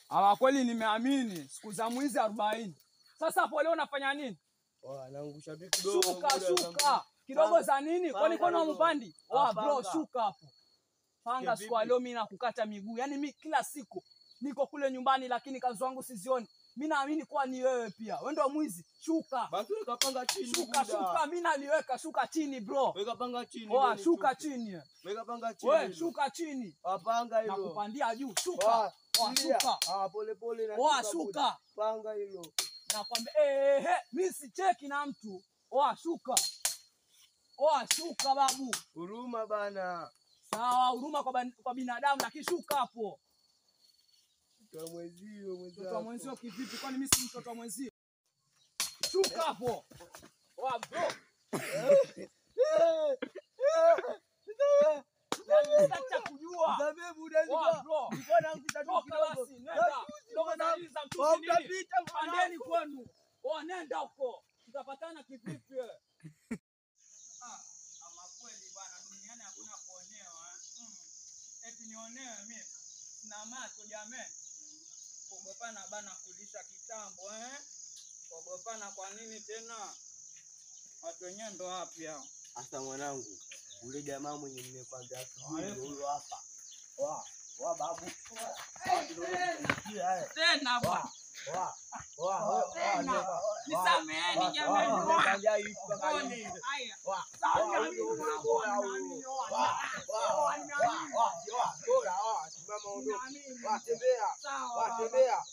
Ama kweli nimeamini siku za mwizi 40. Sasa hapo leo unafanya nini? Naangusha vitu kidogo. Shuka. Kidogo za nini? Kwani kono mpandi? Bro, shuka hapo. Panga siku leo mimi nakukata miguu. Yaani mimi kila siku niko kule nyumbani lakini kazi wangu sizioni. Mimi naamini kwa ni wewe pia. Wewe ndio mwizi. Shuka. Basi weka panga chini. Shuka, mimi naliweka shuka chini bro. Weka panga chini. Shuka chini. Weka panga chini. Wewe shuka chini. Panga hilo. Nakupandia juu. Shuka. Shuka. Pole na shuka. Panga hilo. Nakwambia mimi si cheki na mtu. Shuka. Shuka babu. Huruma bana. Sawa, huruma kwa binadamu lakini shuka hapo. Mtoto wa mwenzio kivipi? Kwani mimi si mtoto wa mwenzio? Shuka hapo. Bro. Nataka kujua. Sababu unajua. Bro, mbona mtatoka basi? Nenda. Ndio naanza mtu nini? Pandeni kwenu. Nenda huko. Tutapatana kivipi wewe? Ama kweli bwana, duniani hakuna kuonewa. Eti nionewe mimi. Na macho jamani. Kuogopana bana kulisha kitambo kuogopana kwa nini tena? Watu wenyewe ndo wapi hao? Sasa mwanangu, ule jamaa mwenye nimekwambia huyo hapa. Babu. Tena bwana. Nisameheni jamani. Haya. Watembea.